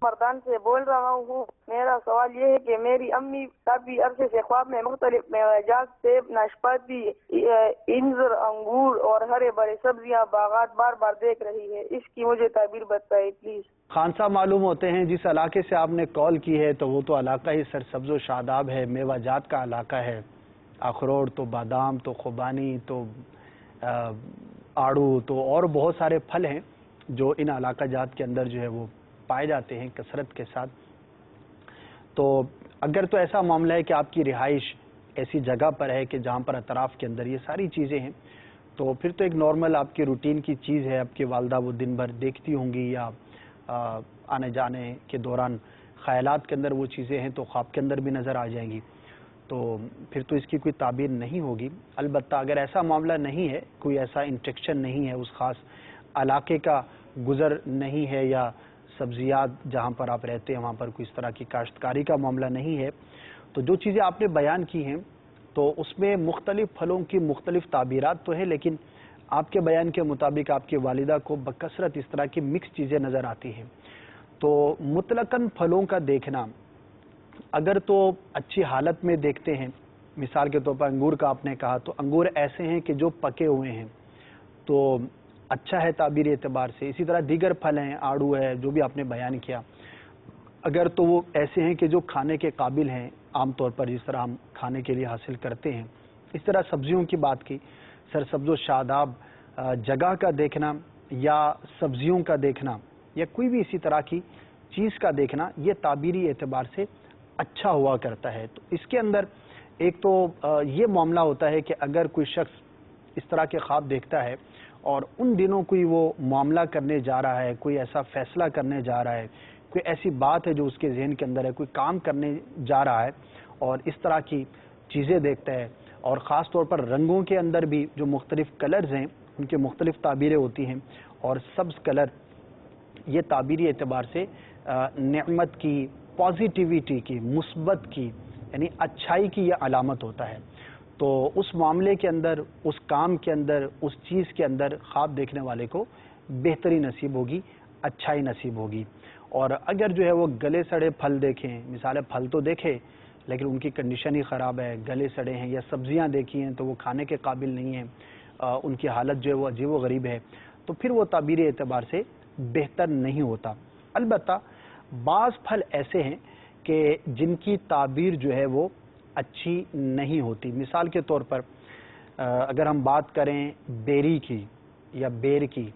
مردان سے بول رہا ہوں۔ میرا سوال یہ ہے کہ میری امی کافی عرصے سے خواب میں مختلف میوجات، سیب، ناشپاتی، انجر، انگور اور ہرے بھرے سبزیاں باغات بار بار دیکھ رہی ہے۔ اس کی مجھے تعبیر بتائیے پلیز۔ خان صاحب معلوم ہوتے ہیں جس علاقے سے آپ نے کال کی ہے تو وہ تو علاقہ ہی سرسبز و شاداب ہے، میوہ جات کا علاقہ ہے۔ اخروٹ تو بادام تو خوبانی تو آڑو تو اور بہت سارے پھل ہیں جو ان علاقہ جات کے اندر جو ہے وہ پائے جاتے ہیں کثرت کے ساتھ۔ تو اگر تو ایسا معاملہ ہے کہ آپ کی رہائش ایسی جگہ پر ہے کہ جہاں پر اطراف کے اندر یہ ساری چیزیں ہیں، تو پھر تو ایک نارمل آپ کی روٹین کی چیز ہے۔ آپ کی والدہ وہ دن بھر دیکھتی ہوں گی یا آنے جانے کے دوران خیالات کے اندر وہ چیزیں ہیں تو خواب کے اندر بھی نظر آ جائیں گی، تو پھر تو اس کی کوئی تعبیر نہیں ہوگی۔ البتہ اگر ایسا معاملہ نہیں ہے، کوئی ایسا انٹریکشن نہیں ہے، اس خاص علاقے کا گزر نہیں ہے یا سبزیات جہاں پر آپ رہتے ہیں وہاں پر کوئی اس طرح کی کاشتکاری کا معاملہ نہیں ہے، تو جو چیزیں آپ نے بیان کی ہیں تو اس میں مختلف پھلوں کی مختلف تعبیرات تو ہیں، لیکن آپ کے بیان کے مطابق آپ کی والدہ کو بکثرت اس طرح کی مکس چیزیں نظر آتی ہیں۔ تو مطلقاً پھلوں کا دیکھنا اگر تو اچھی حالت میں دیکھتے ہیں، مثال کے طور پر انگور کا آپ نے کہا، تو انگور ایسے ہیں کہ جو پکے ہوئے ہیں تو اچھا ہے تعبیر اعتبار سے۔ اسی طرح دیگر پھل ہیں، آڑو ہے، جو بھی آپ نے بیان کیا، اگر تو وہ ایسے ہیں کہ جو کھانے کے قابل ہیں عام طور پر جس طرح ہم کھانے کے لیے حاصل کرتے ہیں۔ اس طرح سبزیوں کی بات کی، سرسبز و شاداب جگہ کا دیکھنا یا سبزیوں کا دیکھنا یا کوئی بھی اسی طرح کی چیز کا دیکھنا، یہ تعبیری اعتبار سے اچھا ہوا کرتا ہے۔ تو اس کے اندر ایک تو یہ معاملہ ہوتا ہے کہ اگر کوئی شخص اس طرح کے خواب دیکھتا ہے اور ان دنوں کوئی وہ معاملہ کرنے جا رہا ہے، کوئی ایسا فیصلہ کرنے جا رہا ہے، کوئی ایسی بات ہے جو اس کے ذہن کے اندر ہے، کوئی کام کرنے جا رہا ہے اور اس طرح کی چیزیں دیکھتا ہے، اور خاص طور پر رنگوں کے اندر بھی جو مختلف کلرز ہیں ان کے مختلف تعبیریں ہوتی ہیں، اور سبز کلر یہ تعبیری اعتبار سے نعمت کی، پازیٹیویٹی کی، مثبت کی، یعنی اچھائی کی یہ علامت ہوتا ہے۔ تو اس معاملے کے اندر، اس کام کے اندر، اس چیز کے اندر خواب دیکھنے والے کو بہتری نصیب ہوگی، اچھائی نصیب ہوگی۔ اور اگر جو ہے وہ گلے سڑے پھل دیکھیں، مثال پھل تو دیکھے لیکن ان کی کنڈیشن ہی خراب ہے، گلے سڑے ہیں، یا سبزیاں دیکھی ہیں تو وہ کھانے کے قابل نہیں ہیں، ان کی حالت جو ہے وہ عجیب و غریب ہے، تو پھر وہ تعبیری اعتبار سے بہتر نہیں ہوتا۔ البتہ بعض پھل ایسے ہیں کہ جن کی تعبیر جو ہے وہ اچھی نہیں ہوتی۔ مثال کے طور پر اگر ہم بات کریں بیری کی یا بیر کی،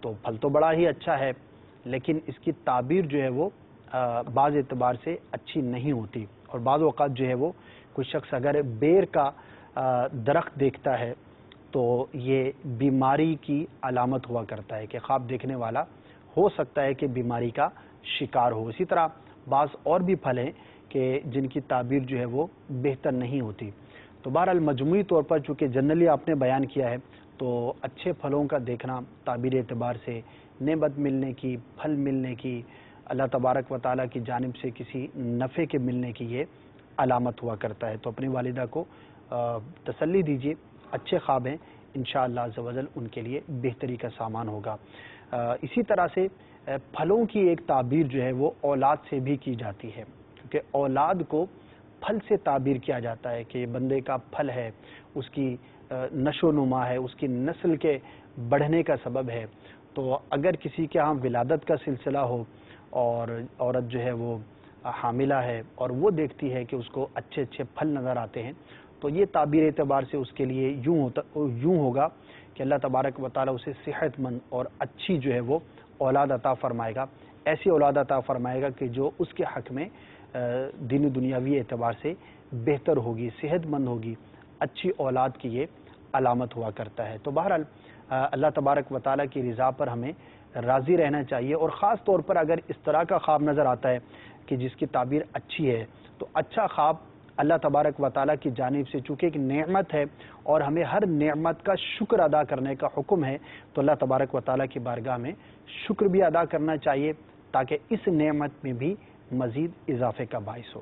تو پھل تو بڑا ہی اچھا ہے لیکن اس کی تعبیر جو ہے وہ بعض اعتبار سے اچھی نہیں ہوتی، اور بعض اوقات جو ہے وہ کوئی شخص اگر بیر کا درخت دیکھتا ہے تو یہ بیماری کی علامت ہوا کرتا ہے کہ خواب دیکھنے والا ہو سکتا ہے کہ بیماری کا شکار ہو۔ اسی طرح بعض اور بھی پھل ہیں کہ جن کی تعبیر جو ہے وہ بہتر نہیں ہوتی۔ تو بہرحال مجموعی طور پر چونکہ جنرلی آپ نے بیان کیا ہے تو اچھے پھلوں کا دیکھنا تعبیر اعتبار سے نعمت ملنے کی، پھل ملنے کی، اللہ تبارک و تعالیٰ کی جانب سے کسی نفع کے ملنے کی یہ علامت ہوا کرتا ہے۔ تو اپنی والدہ کو تسلی دیجیے، اچھے خواب ہیں، انشاءاللہ عز و جل ان کے لیے بہتری کا سامان ہوگا۔ اسی طرح سے پھلوں کی ایک تعبیر جو ہے وہ اولاد سے بھی کی جاتی ہے، کیونکہ اولاد کو پھل سے تعبیر کیا جاتا ہے کہ یہ بندے کا پھل ہے، اس کی نشو و نما ہے، اس کی نسل کے بڑھنے کا سبب ہے۔ تو اگر کسی کے ہاں ولادت کا سلسلہ ہو اور عورت جو ہے وہ حاملہ ہے اور وہ دیکھتی ہے کہ اس کو اچھے اچھے پھل نظر آتے ہیں، تو یہ تعبیر اعتبار سے اس کے لیے یوں ہوگا کہ اللہ تبارک و تعالیٰ اسے صحت مند اور اچھی جو ہے وہ اولاد عطا فرمائے گا، ایسی اولاد عطا فرمائے گا کہ جو اس کے حق میں دینی دنیاوی اعتبار سے بہتر ہوگی، صحت مند ہوگی، اچھی اولاد کی یہ علامت ہوا کرتا ہے۔ تو بہرحال اللہ تبارک و تعالیٰ کی رضا پر ہمیں راضی رہنا چاہیے، اور خاص طور پر اگر اس طرح کا خواب نظر آتا ہے کہ جس کی تعبیر اچھی ہے، تو اچھا خواب اللہ تبارک و تعالیٰ کی جانب سے چونکہ ایک نعمت ہے اور ہمیں ہر نعمت کا شکر ادا کرنے کا حکم ہے، تو اللہ تبارک و تعالیٰ کی بارگاہ میں شکر بھی ادا کرنا چاہیے تاکہ اس نعمت میں بھی مزید اضافے کا باعث ہو۔